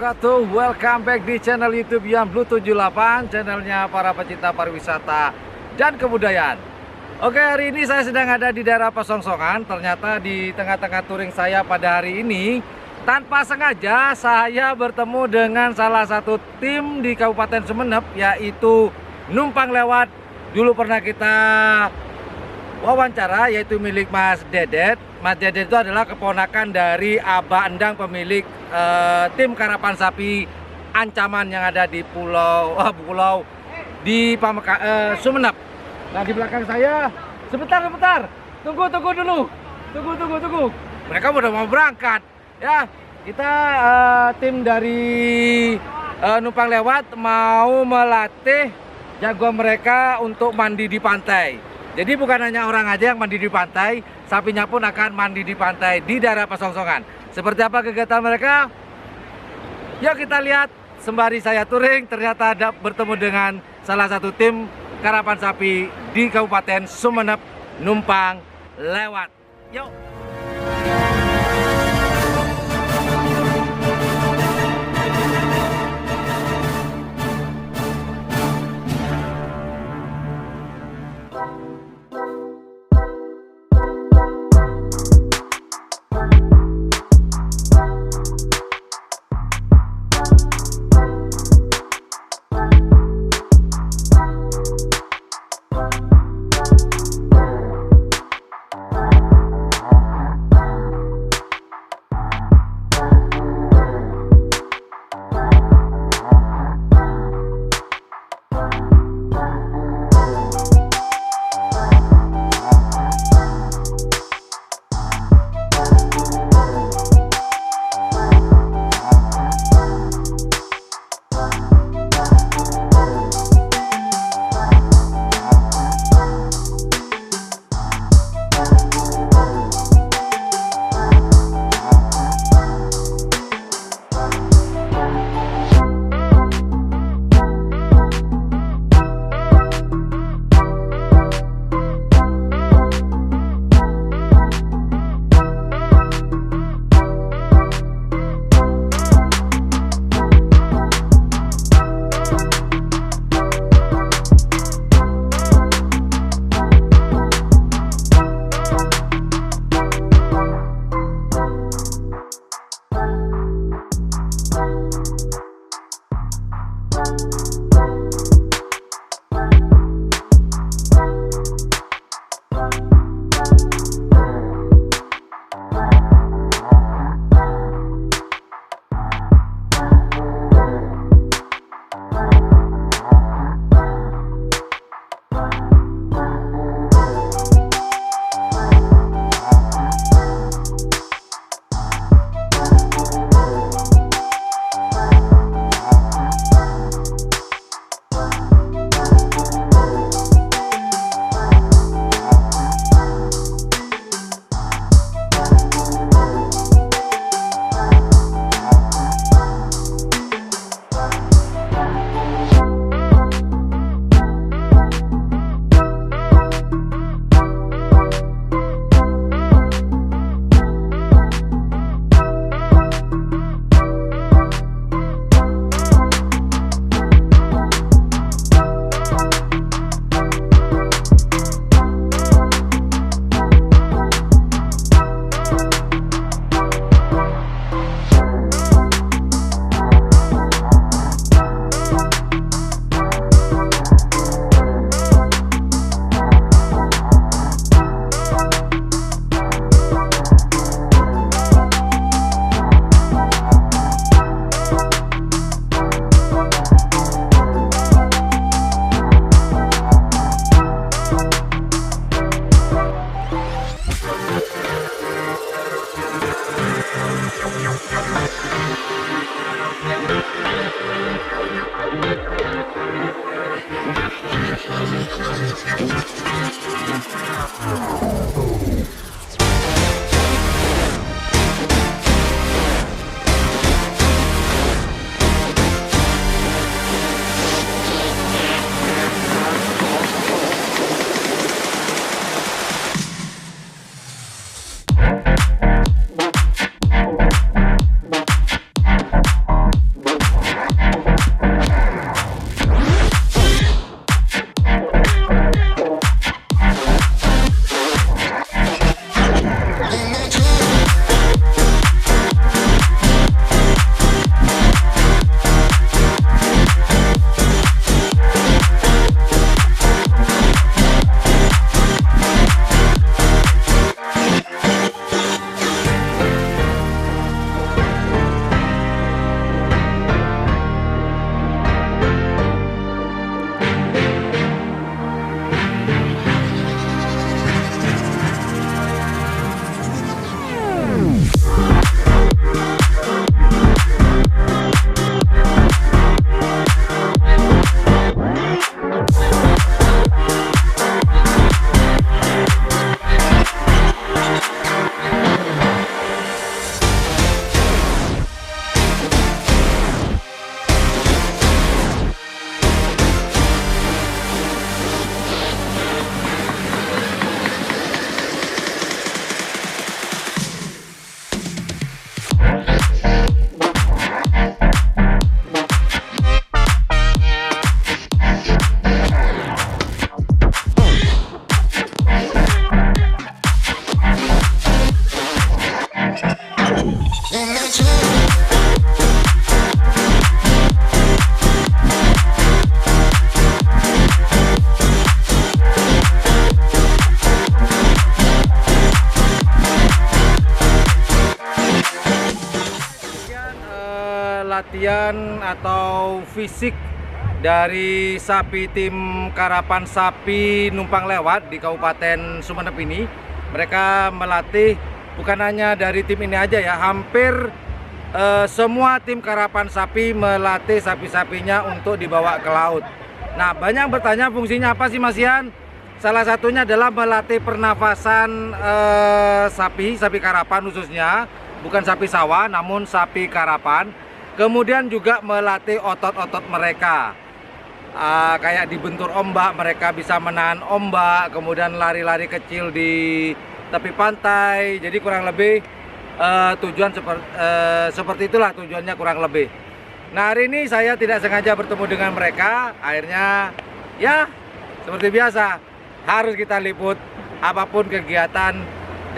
wabarakatuh. Welcome back di channel YouTube Yan Blue 78, channelnya para pecinta pariwisata dan kebudayaan. Oke, hari ini saya sedang ada di daerah Pesongsongan. Ternyata di tengah-tengah touring saya pada hari ini, tanpa sengaja saya bertemu dengan salah satu tim di Kabupaten Sumeneb, yaitu Numpang Lewat. Dulu pernah kita wawancara, yaitu milik Mas Dedet. Mas Dedet itu adalah keponakan dari Abah Endang, pemilik tim karapan sapi Ancaman yang ada di pulau di Sumeneb. Nah, di belakang saya, sebentar, tunggu dulu, tunggu. Mereka udah mau berangkat, ya. Kita tim dari Numpang Lewat mau melatih jagoan mereka untuk mandi di pantai. Jadi bukan hanya orang aja yang mandi di pantai, sapinya pun akan mandi di pantai di daerah Pesongsongan. Seperti apa kegiatan mereka? Yuk kita lihat. Sembari saya touring, ternyata ada bertemu dengan salah satu tim karapan sapi di Kabupaten Sumeneb, Numpang Lewat. Yuk. latihan atau fisik dari sapi tim Karapan Sapi Numpang Lewat di Kabupaten Sumeneb ini. Mereka melatih bukan hanya dari tim ini aja ya, hampir semua tim Karapan Sapi melatih sapi-sapinya untuk dibawa ke laut. Nah, banyak bertanya fungsinya apa sih Mas Ian? Salah satunya adalah melatih pernafasan sapi karapan khususnya, bukan sapi sawah namun sapi karapan. Kemudian juga melatih otot-otot mereka. Kayak dibentur ombak, mereka bisa menahan ombak, kemudian lari-lari kecil di tepi pantai. Jadi kurang lebih tujuan seperti itulah tujuannya kurang lebih. Nah, hari ini saya tidak sengaja bertemu dengan mereka. Akhirnya ya seperti biasa harus kita liput apapun kegiatan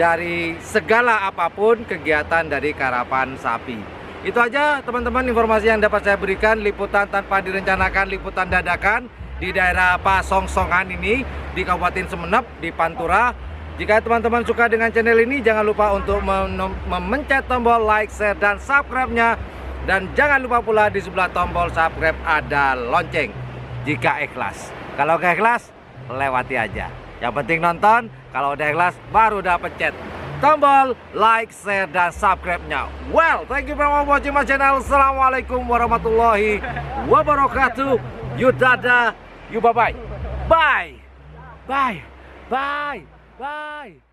dari segala apapun kegiatan dari Karapan Sapi. Itu aja teman-teman informasi yang dapat saya berikan, liputan tanpa direncanakan, liputan dadakan di daerah Pasongsongan ini di Kabupaten Sumeneb di Pantura. Jika teman-teman suka dengan channel ini, jangan lupa untuk memencet tombol like, share, dan subscribe-nya. Dan jangan lupa pula di sebelah tombol subscribe ada lonceng jika ikhlas. Kalau gak ikhlas, lewati aja. Yang penting nonton, kalau udah ikhlas baru udah pencet tombol like, share, dan subscribe-nya. Well, thank you for watching my channel. Assalamualaikum warahmatullahi wabarakatuh. You dada, you bye-bye. Bye. Bye. Bye. Bye.